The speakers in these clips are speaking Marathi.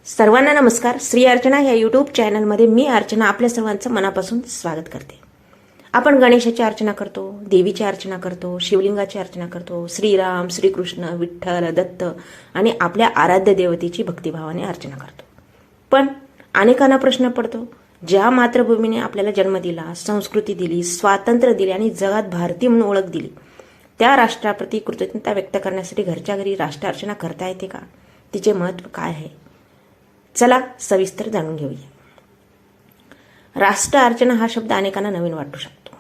सर्वांना नमस्कार. श्री अर्चना या यूट्यूब चॅनलमध्ये मी अर्चना आपल्या सर्वांचं मनापासून स्वागत करते. आपण गणेशाची अर्चना करतो, देवीची अर्चना करतो, शिवलिंगाची अर्चना करतो, श्रीराम, श्रीकृष्ण, विठ्ठल, दत्त आणि आपल्या आराध्य देवतेची भक्तिभावाने अर्चना करतो. पण अनेकांना प्रश्न पडतो, ज्या मातृभूमीने आपल्याला जन्म दिला, संस्कृती दिली, स्वातंत्र्य दिले आणि जगात भारतीय म्हणून ओळख दिली, त्या राष्ट्राप्रती कृतज्ञता व्यक्त करण्यासाठी घरच्या घरी राष्ट्र अर्चना करता येते का? तिचे महत्त्व काय आहे? चला सविस्तर जाणून घेऊया. राष्ट्र अर्चना हा शब्द अनेकांना नवीन वाटू शकतो.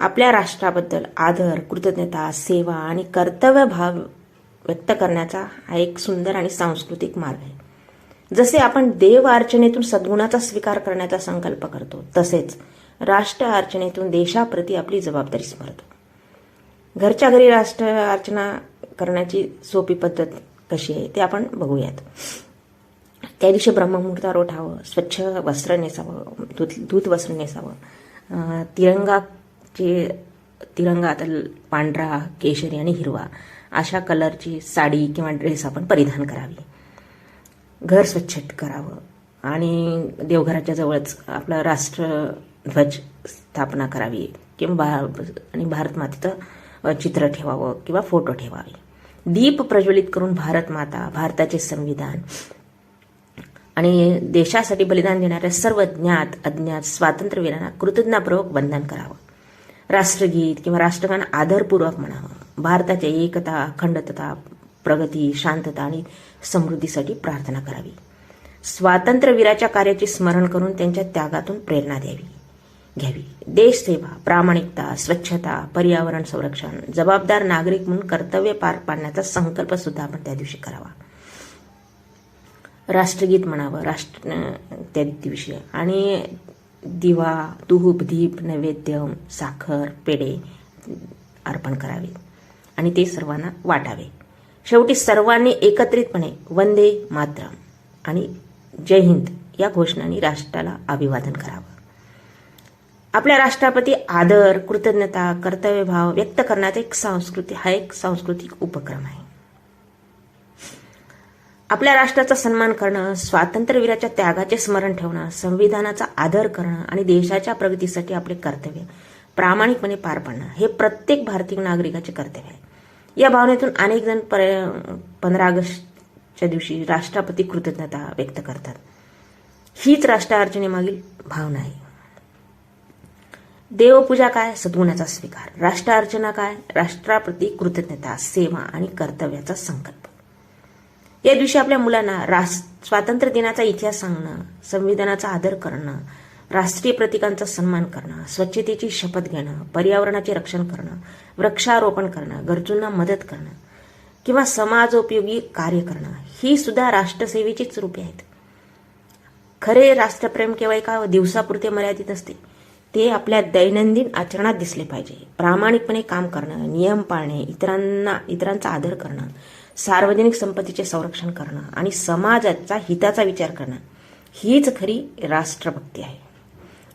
आपल्या राष्ट्राबद्दल आदर, कृतज्ञता, सेवा आणि कर्तव्यभाव व्यक्त करण्याचा हा एक सुंदर आणि सांस्कृतिक मार्ग आहे. जसे आपण देव अर्चनेतून सद्गुणाचा स्वीकार करण्याचा संकल्प करतो, तसेच राष्ट्र अर्चनेतून देशाप्रती आपली जबाबदारी स्मरतो. घरच्या घरी राष्ट्र अर्चना करण्याची सोपी पद्धत कशी आहे ते आपण बघूयात. त्या दिवशी ब्रह्ममुहूर्तावर उठावं, स्वच्छ वस्त्र नेसावं, धूत वस्त्र नेसावं, तिरंगा आता पांढरा, केशरी आणि हिरवा अशा कलरची साडी किंवा ड्रेस आपण परिधान करावी. घर स्वच्छ करावं आणि देवघराच्या जवळच आपलं राष्ट्रध्वज स्थापना करावी किंवा आणि भारत मातेचं चित्र ठेवावं किंवा फोटो ठेवावे. दीप प्रज्वलित करून भारत माता, भारताचे संविधान आणि देशासाठी बलिदान देणाऱ्या सर्व ज्ञात अज्ञात स्वातंत्र्यवीरांना कृतज्ञतापूर्वक वंदन करावं. राष्ट्रगीत किंवा राष्ट्रगान आदरपूर्वक म्हणावं. भारताच्या एकता, अखंडता, प्रगती, शांतता आणि समृद्धीसाठी प्रार्थना करावी. स्वातंत्र्यवीराच्या कार्याचे स्मरण करून त्यांच्या त्यागातून प्रेरणा घ्यावी. देशसेवा, प्रामाणिकता, स्वच्छता, पर्यावरण संरक्षण, जबाबदार नागरिक म्हणून कर्तव्य पार पाडण्याचा संकल्प सुद्धा आपण त्या दिवशी करावा. राष्ट्रगीत म्हणावं त्या दिवशी आणि दिवा, धूप, दीप, नैवेद्य, साखर, पेढे अर्पण करावे आणि ते सर्वांना वाटावे. शेवटी सर्वांनी एकत्रितपणे वंदे मातरम आणि जय हिंद या घोषणांनी राष्ट्राला अभिवादन करावं. आपल्या राष्ट्राप्रती आदर, कृतज्ञता, कर्तव्यभाव व्यक्त करण्याचा एक सांस्कृतिक उपक्रम आहे. आपल्या राष्ट्राचा सन्मान करणं, स्वातंत्र्यवीराच्या त्यागाचे स्मरण ठेवणं, संविधानाचा आदर करणं आणि देशाच्या प्रगतीसाठी आपले कर्तव्य प्रामाणिकपणे पार पाडणं हे प्रत्येक भारतीय नागरिकाचे कर्तव्य आहे. या भावनेतून अनेक जण 15 ऑगस्टच्या दिवशी राष्ट्राप्रती कृतज्ञता व्यक्त करतात. हीच राष्ट्र अर्चनेमागील भावना आहे. देवपूजा काय? सद्गुणाचा स्वीकार. राष्ट्र अर्चना काय? राष्ट्राप्रती कृतज्ञता, सेवा आणि कर्तव्याचा संकल्प. या दिवशी आपल्या मुलांना स्वातंत्र्य दिनाचा इतिहास सांगणं, संविधानाचा आदर करणं, राष्ट्रीय प्रतीकांचा सन्मान करणं, स्वच्छतेची शपथ घेणं, पर्यावरणाचे रक्षण करणं, वृक्षारोपण करणं, गरजूंना मदत करणं किंवा समाजोपयोगी कार्य करणं ही सुद्धा राष्ट्रसेवेचीच रूपे आहेत. खरे राष्ट्रप्रेम केवळ एका दिवसापुरते मर्यादित असते. ते आपल्या दैनंदिन आचरणात दिसले पाहिजे. प्रामाणिकपणे काम करणं, नियम पाळणे, इतरांचा आदर करणं, सार्वजनिक संपत्तीचे संरक्षण करणं आणि समाजाचा हिताचा विचार करणं हीच खरी राष्ट्रभक्ती आहे.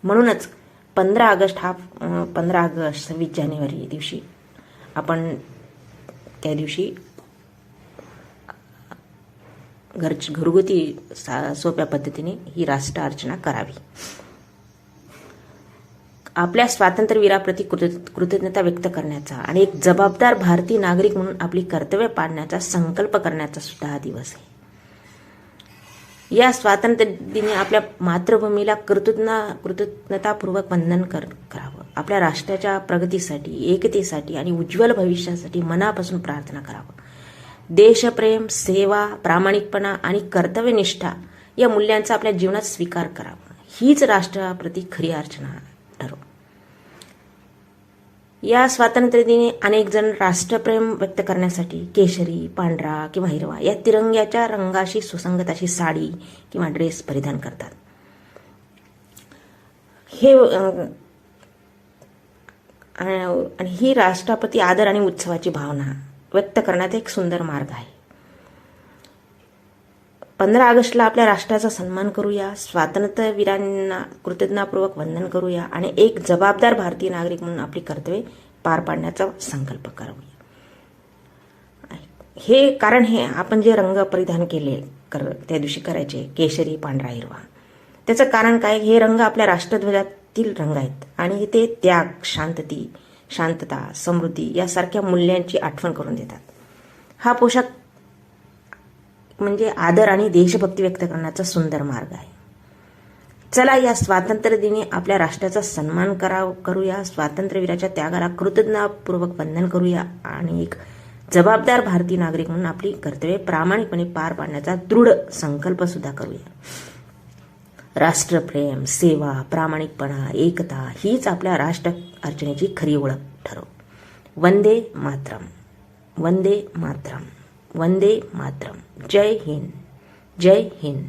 म्हणूनच 15 ऑगस्ट, 26 जानेवारी दिवशी आपण त्या दिवशी घरगुती सोप्या पद्धतीने ही राष्ट्र अर्चना करावी. आपल्या स्वातंत्र्यवीराप्रती कृतज्ञता व्यक्त करण्याचा आणि एक जबाबदार भारतीय नागरिक म्हणून आपली कर्तव्य पाळण्याचा संकल्प करण्याचा सुद्धा हा दिवस आहे. या स्वातंत्र्य दिनी आपल्या मातृभूमीला कृतज्ञतापूर्वक वंदन करावं. आपल्या राष्ट्राच्या प्रगतीसाठी, एकतेसाठी आणि उज्ज्वल भविष्यासाठी मनापासून प्रार्थना करावं. देशप्रेम, सेवा, प्रामाणिकपणा आणि कर्तव्यनिष्ठा या मूल्यांचा आपल्या जीवनात स्वीकार करावा. हीच राष्ट्राप्रती खरी अर्चना ठरव. या स्वातंत्र्य दिनी अनेक जण राष्ट्रप्रेम व्यक्त करण्यासाठी केशरी, पांढरा किंवा हिरवा या तिरंग्याच्या रंगाशी सुसंगत अशी साडी किंवा ड्रेस परिधान करतात. आणि ही राष्ट्राप्रती आदर आणि उत्सवाची भावना व्यक्त करण्याचा एक सुंदर मार्ग आहे. 15 ऑगस्टला आपल्या राष्ट्राचा सन्मान करूया, स्वातंत्र्यवीरांना कृतज्ञतापूर्वक वंदन करूया आणि एक जबाबदार भारतीय नागरिक म्हणून आपली कर्तव्ये पार पाडण्याचा संकल्प करूया. हे कारण हे आपण जे रंग परिधान केले त्या दिवशी करायचे केशरी, पांढरा, हिरवा. त्याचं कारण काय? हे रंग आपल्या राष्ट्रध्वजातील रंग आहेत आणि ते त्याग, शांतता, समृद्धी यासारख्या मूल्यांची आठवण करून देतात. हा पोशाख म्हणजे आदर आणि देशभक्ती व्यक्त करण्याचा सुंदर मार्ग आहे. चला या स्वातंत्र्य दिनी आपल्या राष्ट्राचा सन्मान करूया, स्वातंत्र्यवीराच्या त्यागाला कृतज्ञतापूर्वक वंदन करूया आणि एक जबाबदार भारतीय नागरिक म्हणून आपली कर्तव्ये प्रामाणिकपणे पार पाडण्याचा दृढ संकल्प सुद्धा करूया. राष्ट्रप्रेम, सेवा, प्रामाणिकपणा, एकता हीच आपल्या राष्ट्र अर्चनेची खरी ओळख ठरव. वंदे मातरम, वंदे मातरम, वंदे मातरम. जय हिंद, जय हिंद.